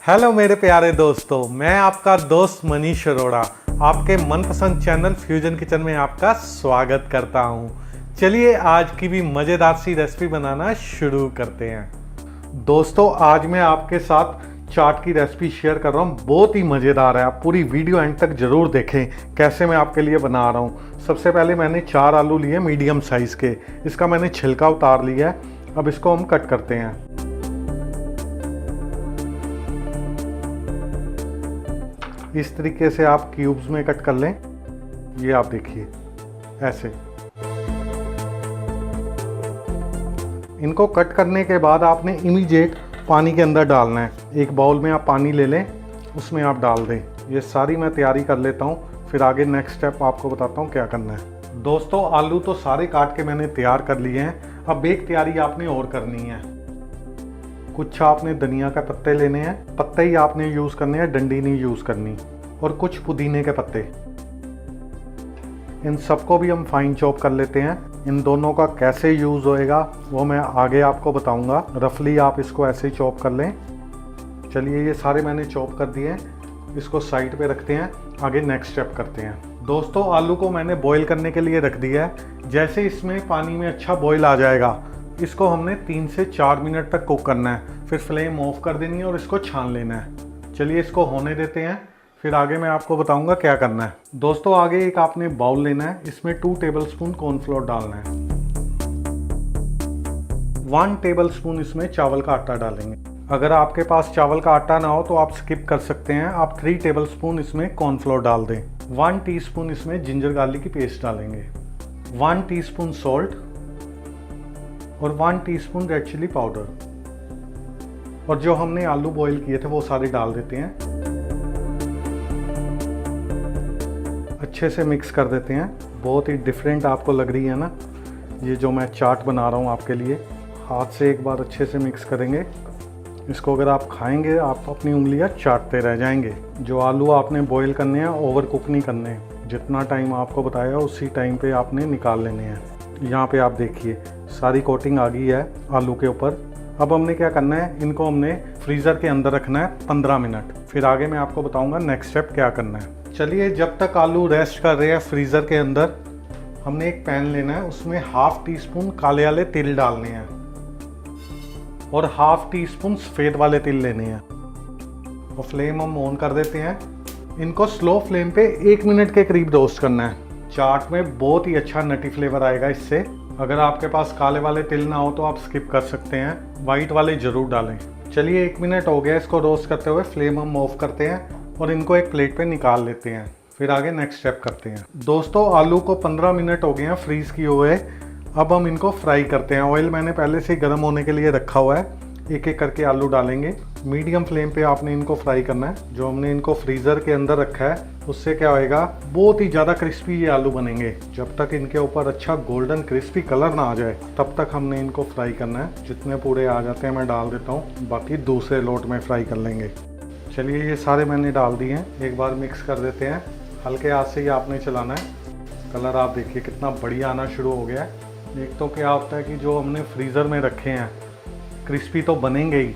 Hello मेरे प्यारे दोस्तों, मैं आपका दोस्त मनीष अरोड़ा आपके मनपसंद चैनल फ्यूजन किचन में आपका स्वागत करता हूं। चलिए आज की भी मज़ेदार सी रेसिपी बनाना शुरू करते हैं। दोस्तों आज मैं आपके साथ चाट की रेसिपी शेयर कर रहा हूं, बहुत ही मज़ेदार है। आप पूरी वीडियो एंड तक ज़रूर देखें कैसे मैं आपके लिए बना रहा हूं। सबसे पहले मैंने 4 आलू लिए मीडियम साइज़ के, इसका मैंने छिलका उतार लिया है। अब इसको हम कट करते हैं। इस तरीके से आप क्यूब्स में कट कर लें। ये आप देखिए ऐसे। इनको कट करने के बाद आपने इमीडिएट पानी के अंदर डालना है। एक बाउल में आप पानी ले लें, उसमें आप डाल दें। ये सारी मैं तैयारी कर लेता हूँ, फिर आगे नेक्स्ट स्टेप आपको बताता हूँ क्या करना है। दोस्तों आलू तो सारे काट के मैंने तैयार कर लिए हैं। अब एक तैयारी आपने और करनी है। कुछ आपने धनिया के पत्ते लेने हैं, पत्ते ही आपने यूज़ करने हैं, डंडी नहीं यूज़ करनी। और कुछ पुदीने के पत्ते, इन सबको भी हम फाइन चॉप कर लेते हैं। इन दोनों का कैसे यूज़ होएगा वो मैं आगे आपको बताऊंगा। रफली आप इसको ऐसे ही चॉप कर लें। चलिए ये सारे मैंने चॉप कर दिए हैं, इसको साइड पे रखते हैं, आगे नेक्स्ट स्टेप करते हैं। दोस्तों आलू को मैंने बॉईल करने के लिए रख दिया है। जैसे इसमें पानी में अच्छा बॉईल आ जाएगा, इसको हमने 3 से 4 मिनट तक कुक करना है। फिर फ्लेम ऑफ कर देनी है और इसको छान लेना है। चलिए इसको होने देते हैं, फिर आगे मैं आपको बताऊंगा क्या करना है। दोस्तों आगे एक आपने बाउल लेना है, इसमें 2 टेबलस्पून कॉर्नफ्लोर डालना है। 1 टेबलस्पून इसमें चावल का आटा डालेंगे। अगर आपके पास चावल का आटा ना हो तो आप स्किप कर सकते हैं। आप 3 टेबलस्पून इसमें कॉर्नफ्लोर डाल दें। 1 टीस्पून इसमें जिंजर गार्लिक की पेस्ट डालेंगे। 1 टीस्पून सॉल्ट और 1 टीस्पून रेड चिली पाउडर। और जो हमने आलू बॉईल किए थे वो सारे डाल देते हैं। अच्छे से मिक्स कर देते हैं। बहुत ही डिफरेंट आपको लग रही है ना ये जो मैं चाट बना रहा हूँ आपके लिए। हाथ से एक बार अच्छे से मिक्स करेंगे। इसको अगर आप खाएंगे आप अपनी उंगलियां चाटते रह जाएंगे। जो आलू आपने बॉईल करने हैं ओवर कुक नहीं करने हैं। जितना टाइम आपको बताया उसी टाइम पे आपने निकाल लेने हैं। यहाँ पे आप देखिए सारी कोटिंग आ गई है आलू के ऊपर। अब हमने क्या करना है, इनको हमने फ्रीज़र के अंदर रखना है 15 मिनट। फिर आगे मैं आपको बताऊंगा नेक्स्ट स्टेप क्या करना है। चलिए जब तक आलू रेस्ट कर रहे हैं फ्रीज़र के अंदर, हमने एक पैन लेना है, उसमें 1/2 टीस्पून काले वाले तिल डालने हैं और 1/2 टीस्पून सफ़ेद वाले तिल लेने हैं। और फ्लेम हम ऑन कर देते हैं। इनको स्लो फ्लेम पे 1 मिनट के करीब रोस्ट करना है। चाट में बहुत ही अच्छा नटी फ्लेवर आएगा इससे। अगर आपके पास काले वाले तिल ना हो तो आप स्किप कर सकते हैं, वाइट वाले ज़रूर डालें। चलिए 1 मिनट हो गया इसको रोस्ट करते हुए। फ्लेम हम ऑफ करते हैं और इनको एक प्लेट पे निकाल लेते हैं। फिर आगे नेक्स्ट स्टेप करते हैं। दोस्तों आलू को 15 मिनट हो गए हैं फ्रीज़ किए हुए। अब हम इनको फ्राई करते हैं। ऑयल मैंने पहले से गर्म होने के लिए रखा हुआ है। एक एक करके आलू डालेंगे। मीडियम फ्लेम पे आपने इनको फ्राई करना है। जो हमने इनको फ्रीज़र के अंदर रखा है उससे क्या होएगा, बहुत ही ज़्यादा क्रिस्पी ये आलू बनेंगे। जब तक इनके ऊपर अच्छा गोल्डन क्रिस्पी कलर ना आ जाए तब तक हमने इनको फ्राई करना है। जितने पूरे आ जाते हैं मैं डाल देता हूँ, बाकी दूसरे लोट में फ्राई कर लेंगे। चलिए ये सारे मैंने डाल दिए हैं। एक बार मिक्स कर देते हैं। हल्के हाथ से ही आपने चलाना है। कलर आप देखिए कितना बढ़िया आना शुरू हो गया है। एक तो क्या होता है कि जो हमने फ्रीज़र में रखे हैं क्रिस्पी तो बनेंगे ही,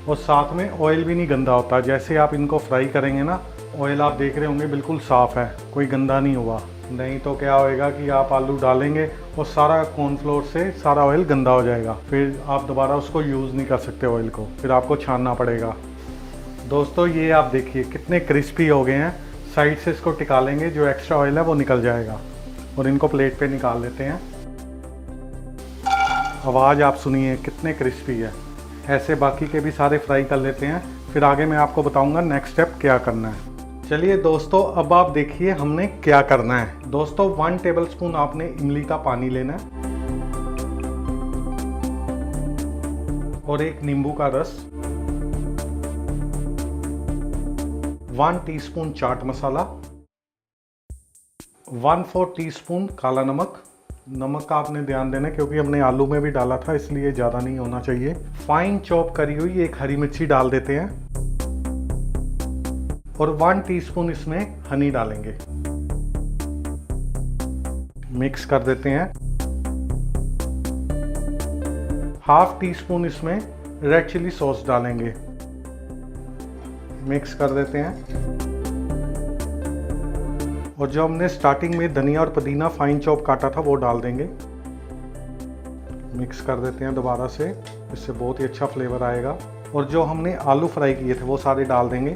और साथ में ऑयल भी नहीं गंदा होता। जैसे आप इनको फ्राई करेंगे ना, ऑयल आप देख रहे होंगे बिल्कुल साफ़ है, कोई गंदा नहीं हुआ। नहीं तो क्या होएगा कि आप आलू डालेंगे और सारा कॉर्नफ्लोर से सारा ऑयल गंदा हो जाएगा। फिर आप दोबारा उसको यूज़ नहीं कर सकते ऑयल को, फिर आपको छानना पड़ेगा। दोस्तों ये आप देखिए कितने क्रिस्पी हो गए हैं। साइड से इसको टिका लेंगे, जो एक्स्ट्रा ऑयल है वो निकल जाएगा। और इनको प्लेट पे निकाल लेते हैं। आवाज़ आप सुनिए कितने क्रिस्पी है। ऐसे बाकी के भी सारे फ्राई कर लेते हैं। फिर आगे मैं आपको बताऊंगा नेक्स्ट स्टेप क्या करना है। चलिए दोस्तों अब आप देखिए हमने क्या करना है। दोस्तों 1 टेबलस्पून आपने इमली का पानी लेना है और एक नींबू का रस, 1 टीस्पून चाट मसाला, 1/4 टीस्पून काला नमक। नमक का आपने ध्यान देना है क्योंकि हमने आलू में भी डाला था, इसलिए ज़्यादा नहीं होना चाहिए। फाइन चॉप करी हुई एक हरी मिर्ची डाल देते हैं और 1 टीस्पून इसमें हनी डालेंगे। मिक्स कर देते हैं। 1/2 टीस्पून इसमें रेड चिली सॉस डालेंगे। मिक्स कर देते हैं। और जो हमने स्टार्टिंग में धनिया और पुदीना फाइन चॉप काटा था वो डाल देंगे। मिक्स कर देते हैं दोबारा से, इससे बहुत ही अच्छा फ्लेवर आएगा। और जो हमने आलू फ्राई किए थे वो सारे डाल देंगे।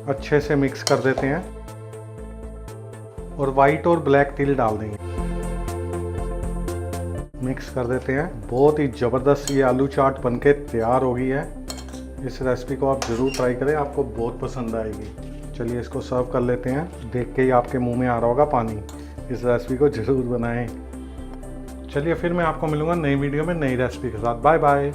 अच्छे से मिक्स कर देते हैं और वाइट और ब्लैक तिल डाल देंगे। मिक्स कर देते हैं। बहुत ही ज़बरदस्त ये आलू चाट बनके तैयार हो गई है। इस रेसिपी को आप ज़रूर ट्राई करें, आपको बहुत पसंद आएगी। चलिए इसको सर्व कर लेते हैं। देख के ही आपके मुंह में आ रहा होगा पानी। इस रेसिपी को ज़रूर बनाएं। चलिए फिर मैं आपको मिलूँगा नई वीडियो में नई रेसिपी के साथ। Bye bye.